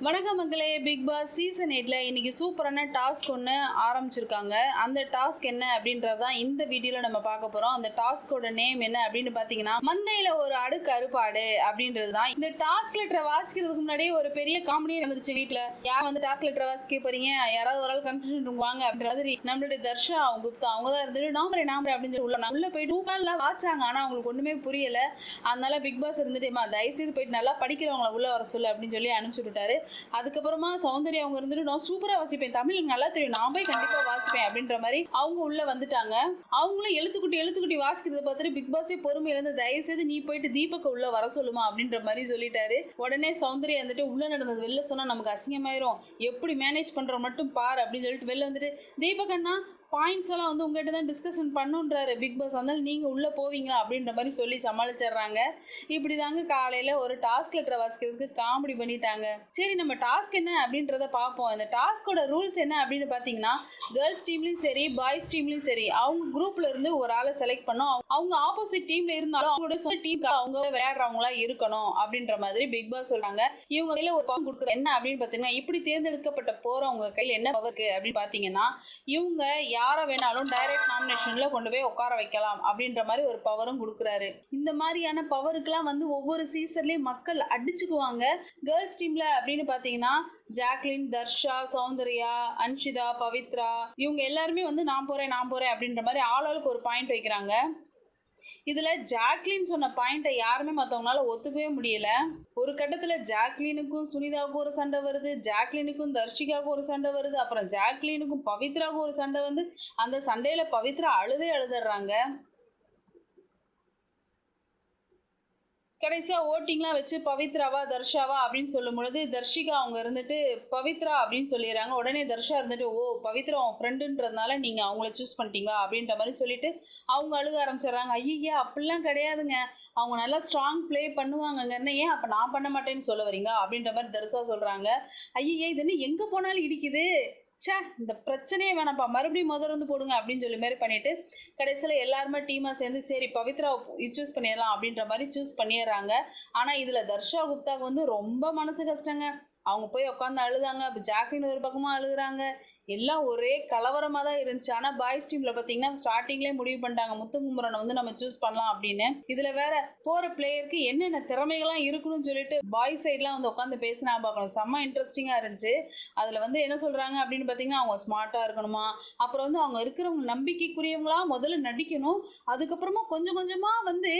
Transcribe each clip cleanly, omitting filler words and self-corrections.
வணக்கம் மக்களே. Big Boss season 8ல இன்னைக்கு சூப்பரான டாஸ்க் ஒன்று ஆரம்பிச்சிருக்காங்க. அந்த டாஸ்க் என்ன அப்படின்றது தான் இந்த வீடியோவில் நம்ம பார்க்க போகிறோம். அந்த டாஸ்கோட நேம் என்ன அப்படின்னு பார்த்தீங்கன்னா, மந்தையில் ஒரு அடுக்கு அறுப்பாடு அப்படின்றது தான். இந்த டாஸ்க் லெட்டரை வாசிக்கிறதுக்கு முன்னாடியே ஒரு பெரிய காமெடியே நடந்துருச்சு வீட்டில். யார் வந்து டாஸ்க் லெட்டரை வாசிக்க போறீங்க, யாராவது ஒரு ஆள் கன்ஃபியூஷன் வாங்க அப்படின்ற மாதிரி நம்மளுடைய தர்ஷா அவங்க குப்தா அவங்க தான் இருந்துட்டு நாமரே அப்படின்னு சொல்லி உள்ள போயிட்டு 2 நாள்லாம் வாச்சாங்க. ஆனால் அவங்களுக்கு ஒன்றுமே புரியலை. அதனால பிக் பாஸ் இருந்துட்டு தயவுசெய்து போயிட்டு நல்லா படிக்கிறவங்களை உள்ள வர சொல்லு அப்படின்னு சொல்லி அனுப்பிச்சு விட்டாரு. அதுக்கப்புறமா சௌந்தர்யா அவங்க இருந்துட்டு நான் சூப்பரா வாசிப்பேன், தமிழ் நல்லா தெரியும், நான் போய் கண்டிப்பா வாசிப்பேன் அப்படின்ற மாதிரி அவங்க உள்ள வந்துட்டாங்க. அவங்களும் எழுத்துக்குட்டி வாசிக்கிறத பார்த்துட்டு பிக் பாஸே பொறுமை இழந்து தயவு செய்து நீ போயிட்டு தீபக்க உள்ள வர சொல்லுமா அப்படின்ற மாதிரி சொல்லிட்டாரு. உடனே சௌந்தர்யா வந்துட்டு உள்ள நடந்தது வெளில சொன்னா நமக்கு அசிங்கமாயிரும், எப்படி மேனேஜ் பண்ற மட்டும் பார் அப்படின்னு சொல்லிட்டு வெளில வந்துட்டு தீபகண்ணா பாயிண்ட்ஸ் எல்லாம் வந்து உங்ககிட்ட தான் டிஸ்கஷன் பண்ணுன்றாரு பிக் பாஸ், அதனால நீங்கள் உள்ளே போவீங்களா அப்படின்ற மாதிரி சொல்லி சமாளிச்சிடுறாங்க. இப்படி தாங்க காலையில் ஒரு டாஸ்க் லெட்டரை வாசிக்கிறதுக்கு காமெடி பண்ணிட்டாங்க. சரி, நம்ம டாஸ்க் என்ன அப்படின்றத பார்ப்போம். இந்த டாஸ்கோட ரூல்ஸ் என்ன அப்படின்னு பார்த்தீங்கன்னா, கேர்ள்ஸ் டீம்லையும் சரி பாய்ஸ் டீம்லையும் சரி அவங்க குரூப்ல இருந்து ஒரு ஆளை செலக்ட் பண்ணோம். அவங்க ஆப்போசிட் டீம்ல இருந்தாலும் அவங்களோட சொந்த டீமுக்கு அவங்க விளையாடுறவங்களா இருக்கணும் அப்படின்ற மாதிரி பிக் பாஸ் சொல்றாங்க. இவங்க கையில ஒரு பவர் கொடுக்குற என்ன அப்படின்னு பார்த்தீங்கன்னா, இப்படி தேர்ந்தெடுக்கப்பட்ட போறவங்க கையில் என்ன பவருக்கு அப்படின்னு பார்த்தீங்கன்னா, இவங்க யாரை வேணாலும் டைரக்ட் நாமினேஷன்ல கொண்டு போய் உட்கார வைக்கலாம் அப்படின்ற மாதிரி ஒரு பவரும் கொடுக்குறாரு. இந்த மாதிரியான பவருக்குலாம் வந்து ஒவ்வொரு சீசன்லயும் மக்கள் அடிச்சுக்குவாங்க. கேர்ள்ஸ் டீம்ல அப்படின்னு பாத்தீங்கன்னா ஜாக்லின், தர்ஷா, சௌந்தர்யா, அன்ஷிதா, பவித்ரா இவங்க எல்லாருமே வந்து நான் போறேன் அப்படின்ற மாதிரி ஆளாளுக்கு ஒரு பாயிண்ட் வைக்கிறாங்க. இதுல ஜாக்லின் சொன்ன பாயிண்ட்டை யாருமே மற்றவங்களால ஒத்துக்கவே முடியல. ஒரு கட்டத்துல ஜாக்லினுக்கும் சுனிதாவுக்கும் ஒரு சண்டை வருது, ஜாக்லினுக்கும் தர்ஷிகாவுக்கும் ஒரு சண்டை வருது, அப்புறம் ஜாக்லினுக்கும் பவித்ராவுக்கும் ஒரு சண்டை வந்து அந்த சண்டையில பவித்ரா அழுதுடுறாங்க. கடைசியாக ஓட்டிங்லாம் வச்சு பவித்ராவா தர்ஷாவா அப்படின்னு சொல்லும் பொழுது தர்ஷிகா அவங்க இருந்துட்டு பவித்ரா அப்படின்னு சொல்லிடுறாங்க. உடனே தர்ஷா இருந்துட்டு ஓ பவித்ரா உன் ஃப்ரெண்டுன்றதுனால நீங்கள் அவங்கள சூஸ் பண்ணிட்டீங்க அப்படின்ற மாதிரி சொல்லிட்டு அவங்க அழுக ஆரம்பிச்சிடுறாங்க. ஐயா அப்படிலாம் கிடையாதுங்க, அவங்க நல்லா ஸ்ட்ராங் ப்ளே பண்ணுவாங்கங்கன்னு ஏன் அப்போ நான் பண்ண மாட்டேன்னு சொல்ல வரீங்க அப்படின்ற மாதிரி தர்ஷா சொல்கிறாங்க. ஐயா இது என்ன எங்கே போனாலும் இடிக்குது, சே இந்த பிரச்சனையே வேணாம்ப்பா, மறுபடியும் வந்து போடுங்க அப்படின்னு சொல்லி மாதிரி பண்ணிட்டு கடைசியில் எல்லாருமே டீமாக சேர்ந்து சரி பவித்ரா சூஸ் பண்ணிடலாம் அப்படின்ற மாதிரி சூஸ் பண்ணிடுறாங்க. ஆனால் இதில் தர்ஷா குப்தாவுக்கு வந்து ரொம்ப மனசு கஷ்டங்க. அவங்க போய் உட்காந்து அழுதாங்க. அப்போ ஜாக்லின் ஒரு பக்கமாக அழுகுறாங்க. எல்லாம் ஒரே கலவரமாக தான் இருந்துச்சு. ஆனால் பாய்ஸ் டீமில் பார்த்தீங்கன்னா ஸ்டார்டிங்லேயே முடிவு பண்ணிட்டாங்க முத்துக்குமரனை வந்து நம்ம சூஸ் பண்ணலாம் அப்படின்னு. இதில் வேற போகிற பிளேயருக்கு என்னென்ன திறமைகள்லாம் இருக்குன்னு சொல்லிட்டு பாய்ஸ் சைட்லாம் வந்து உட்காந்து பேசினா பார்க்கணும். செம்ம இன்ட்ரெஸ்டிங்காக இருந்துச்சு. அதில் வந்து என்ன சொல்கிறாங்க அப்படின்னு பார்த்தீங்கன்னா, அவங்க ஸ்மார்ட்டாக இருக்கணுமா, அப்புறம் வந்து அவங்க இருக்கிறவங்க நம்பிக்கைக்குரியவங்களா முதல்ல நடிக்கணும், அதுக்கப்புறமா கொஞ்சம் கொஞ்சமாக வந்து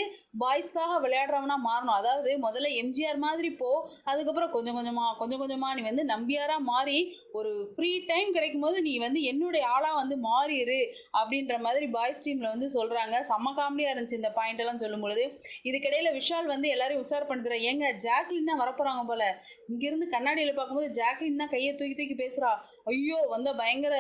பாய்ஸ்க்காக விளையாடுறவனா மாறணும். அதாவது முதல்ல எம்ஜிஆர் மாதிரி போ, அதுக்கப்புறம் கொஞ்சம் கொஞ்சமாக நீ வந்து நம்பியாராக மாறி ஒரு ஃப்ரீ டைம் கிடைக்கும் போது நீ வந்து என்னுடைய ஆளாக வந்து மாறிடு அப்படின்ற மாதிரி பாய்ஸ் டீமில் வந்து சொல்கிறாங்க. செம்ம காமெடியாக இருந்துச்சு இந்த பாயிண்ட் எல்லாம் சொல்லும் பொழுது. இதுக்கிடையில் விஷால் வந்து எல்லாரையும் உஷார் பண்ணுறேன், ஏங்க ஜாக்லின் தான் வரப்போகிறாங்க போல, இங்கேருந்து கண்ணாடியில் பார்க்கும்போது ஜாக்லின் தான் கையை தூக்கி பேசுகிறா, ஐயோ வந்து பயங்கர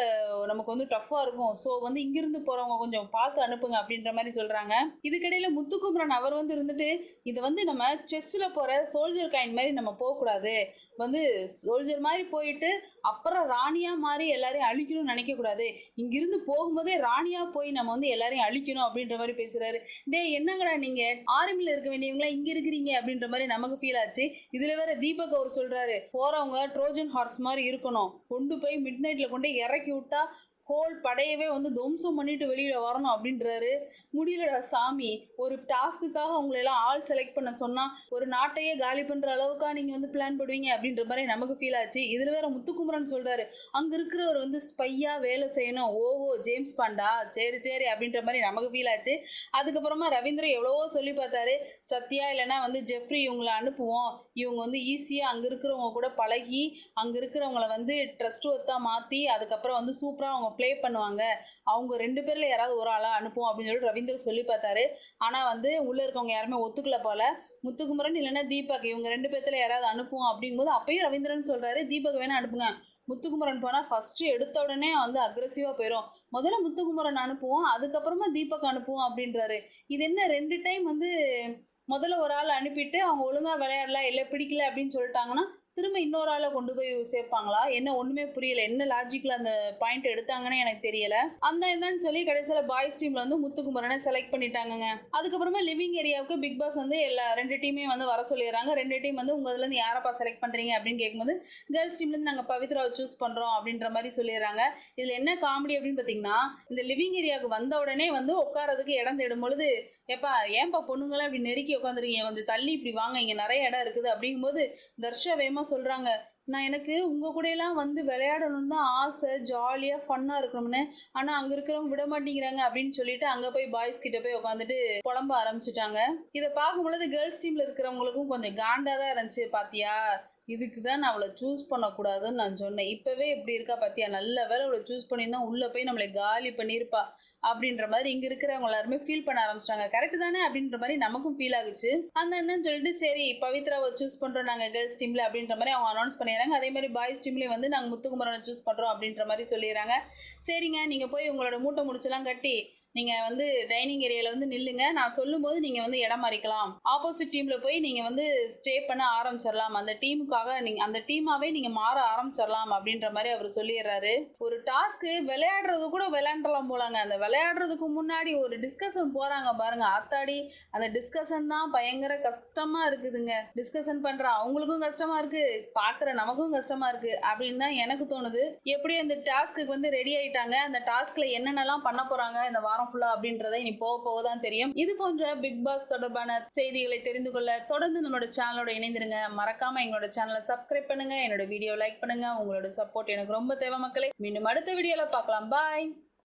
நமக்கு வந்து டஃப்பாக இருக்கும், ஸோ வந்து இங்கிருந்து போகிறவங்க கொஞ்சம் பார்த்து அனுப்புங்க அப்படின்ற மாதிரி சொல்கிறாங்க. இதுக்கிடையில் முத்துக்குமரன் அவர் வந்து இருந்துட்டு இதை வந்து நம்ம செஸ்ஸில் போகிற சோல்ஜர் காயின் மாதிரி நம்ம போகக்கூடாது, வந்து சோல்ஜர் மாதிரி போயிட்டு அப்புறம் ராணியாக மாறி எல்லாரையும் அழிக்கணும்னு நினைக்கக்கூடாது, இங்கிருந்து போகும்போதே ராணியாக போய் நம்ம வந்து எல்லாரையும் அழிக்கணும் அப்படின்ற மாதிரி பேசுகிறாரு. டே என்னங்கடா நீங்கள் ஆர்மியில் இருக்க வேண்டியவங்களா இங்கே இருக்கிறீங்க அப்படின்ற மாதிரி நமக்கு ஃபீல் ஆச்சு. இதில் வேற தீபக் அவர் சொல்கிறாரு போகிறவங்க ட்ரோஜன் ஹார்ஸ் மாதிரி இருக்கணும், கொண்டு போய் மிட் நைட்டில் கொண்டு இறக்கி விட்டா ஹோல் படையவே வந்து துவம்சம் பண்ணிட்டு வெளியில் வரணும் அப்படின்றாரு. முடியலடா சாமி, ஒரு டாஸ்க்குக்காக அவங்களெல்லாம் ஆள் செலக்ட் பண்ண சொன்னால் ஒரு நாட்டையே காலி பண்ணுற அளவுக்காக நீங்கள் வந்து பிளான் பண்ணுவீங்க அப்படின்ற மாதிரி நமக்கு ஃபீல் ஆச்சு. இதில் வேற முத்துக்குமரன் சொல்கிறாரு அங்கே இருக்கிறவர் வந்து ஸ்பையாக வேலை செய்யணும், ஓஹோ ஜேம்ஸ் பாண்டா, சரி அப்படின்ற மாதிரி நமக்கு ஃபீல் ஆச்சு. அதுக்கப்புறமா ரவீந்திரன் எவ்வளவோ சொல்லி பார்த்தாரு, சத்யா இல்லைன்னா வந்து ஜெஃப்ரி இவங்களை அனுப்புவோம், இவங்க வந்து ஈஸியாக அங்கே இருக்கிறவங்க கூட பழகி அங்கே இருக்கிறவங்கள வந்து ட்ரஸ்ட் ஒர்த்தாக மாற்றி அதுக்கப்புறம் வந்து சூப்பராக அவங்க ப்ளே பண்ணுவாங்க, அவங்க 2 பேரில் யாராவது ஒரு ஆளாக அனுப்புவோம் அப்படின்னு சொல்லிட்டு ரவீந்திரன் சொல்லி பார்த்தாரு. ஆனால் வந்து உள்ளே இருக்கவங்க யாருமே ஒத்துக்கல போல. முத்துக்குமரன் இல்லைன்னா தீபக் இவங்க 2 பேர்த்தில் யாராவது அனுப்புவோம் அப்படிங்கும்போது அப்பயும் ரவீந்திரன் சொல்கிறாரு தீபக் வேணா அனுப்புங்க, முத்துக்குமரன் போனால் ஃபஸ்ட்டு எடுத்த உடனே வந்து அக்ரெசிவாக போயிடும், முதல்ல முத்துக்குமரன் அனுப்புவோம் அதுக்கப்புறமா தீபக் அனுப்புவோம் அப்படின்றாரு. இது என்ன 2 டைம் வந்து முதல்ல ஒரு ஆள் அனுப்பிட்டு அவங்க ஒழுங்காக விளையாடல இல்லை பிடிக்கல அப்படின்னு சொல்லிட்டாங்கன்னா திரும்ப இன்னொரு ஆளை கொண்டு போய் சேர்ப்பாங்களா என்ன ஒண்ணுமே புரியல, என்ன லாஜிக்ல அந்த பாயிண்ட் எடுத்தாங்கன்னு எனக்கு தெரியல. அந்த என்னன்னு சொல்லி கடைசியில பாய்ஸ் டீம்ல வந்து முத்துக்குமரனை செலக்ட் பண்ணிட்டாங்கங்க. அதுக்கப்புறமா லிவிங் ஏரியாவுக்கு பிக் பாஸ் வந்து எல்லா 2 டீமையும் வந்து வர சொல்லிடுறாங்க. 2 டீம் வந்து உங்க இதுல இருந்து யாரப்பா செலக்ட் பண்றீங்க அப்படின்னு கேட்கும்போது கேர்ள்ஸ் டீம்ல இருந்து நாங்க பவித்ராவை சூஸ் பண்றோம் அப்படின்ற மாதிரி சொல்லிடுறாங்க. இதுல என்ன காமெடி அப்படின்னு பாத்தீங்கன்னா, இந்த லிவிங் ஏரியாவுக்கு வந்த உடனே வந்து உட்காரதுக்கு இடம் தேடும் பொழுது, ஏப்பா ஏன்பா பொண்ணுங்களாம் இப்படி நெருக்கி உட்காந்துருக்கீங்க, கொஞ்சம் தள்ளி இப்படி வாங்க, இங்க நிறைய இடம் இருக்குது அப்படிங்கும்போது தர்ஷா வேகமா சொல்றாங்க, நான் எனக்கு உங்க கூட எல்லாம் வந்து விளையாடணும்னு தான் ஆசை, ஜாலியா ஃபன்னா இருக்கணும்னு, ஆனா அங்க இருக்கிறவங்க விட மாட்டேங்கிறாங்க அப்படின்னு சொல்லிட்டு அங்க போய் பாய்ஸ் கிட்ட போய் உட்காந்துட்டு புலம்ப ஆரம்பிச்சுட்டாங்க. இதை பார்க்கும் பொழுது கேர்ள்ஸ் டீம்ல இருக்கிறவங்களுக்கும் கொஞ்சம் காண்டா தான் இருந்துச்சு. பாத்தியா, இதுக்கு தான் நான் அவளை சூஸ் பண்ணக்கூடாதுன்னு நான் சொன்னேன், இப்பவே எப்படி இருக்கா பாத்தியா, நல்ல வேலை அவளை சூஸ் பண்ணியிருந்தா உள்ள போய் நம்மளை காலி பண்ணியிருப்பா அப்படின்ற மாதிரி இங்க இருக்கிறவங்க எல்லாருமே ஃபீல் பண்ண ஆரம்பிச்சிட்டாங்க. கரெக்ட் தானே அப்படின்ற மாதிரி நமக்கும் ஃபீல் ஆகுச்சு. அந்த என்னன்னு சொல்லிட்டு சரி பவித்ராவை சூஸ் பண்றோம் நாங்க கேர்ள்ஸ் டீம்ல அப்படின்ற மாதிரி அவங்க அனௌன்ஸ் பண்ணிடுறாங்க. அதே மாதிரி பாய்ஸ் டீம்லயும் வந்து நாங்க முத்துக்குமரனை சூஸ் பண்றோம் அப்படின்ற மாதிரி சொல்லிடுறாங்க. சரிங்க, நீங்க போய் உங்களோட மூட்டை முடிச்செல்லாம் கட்டி நீங்க வந்து டைனிங் ஏரியால வந்து நில்லுங்க, நான் சொல்லும் போது நீங்க வந்து இடம் மாறிக்கலாம், ஆப்போசிட் டீம்ல போய் நீங்க வந்து ஸ்டே பண்ண ஆரம்பிச்சிடலாம், அந்த டீமுக்காக நீங்க அந்த டீமாவே நீங்க மாற ஆரம்பிச்சிடலாம் அப்படின்ற மாதிரி அவர் சொல்லிடுறாரு. ஒரு டாஸ்க் விளையாடுறது கூட விளையாண்டலாம் போலாங்க, அந்த விளையாடுறதுக்கு முன்னாடி ஒரு டிஸ்கஷன் போறாங்க பாருங்க, ஆத்தாடி அந்த டிஸ்கஷன் தான் பயங்கர கஷ்டமா இருக்குதுங்க. டிஸ்கஷன் பண்ற அவங்களுக்கும் கஷ்டமா இருக்கு, பாக்குற நமக்கும் கஷ்டமா இருக்கு அப்படின்னு தான் எனக்கு தோணுது. எப்படியும் இந்த டாஸ்க்கு வந்து ரெடி ஆயிட்டாங்க, அந்த டாஸ்க்ல என்னென்னலாம் பண்ண போறாங்க இந்த வாரம் ஃபுல்லா அப்படின்றத இனி போக போக தான் தெரியும். இது போன்ற பிக் பாஸ் தொடர்பான செய்திகளை தெரிந்து கொள்ள தொடர்ந்து நம்மளோட சேனலோட இணைந்திருங்க. மறக்காம எங்களோட சேனலை சப்ஸ்கிரைப் பண்ணுங்க, என்னோட வீடியோ லைக் பண்ணுங்க. உங்களோட சப்போர்ட் எனக்கு ரொம்ப தேவை மக்களே. மீண்டும் அடுத்த வீடியோல பார்க்கலாம். பாய்.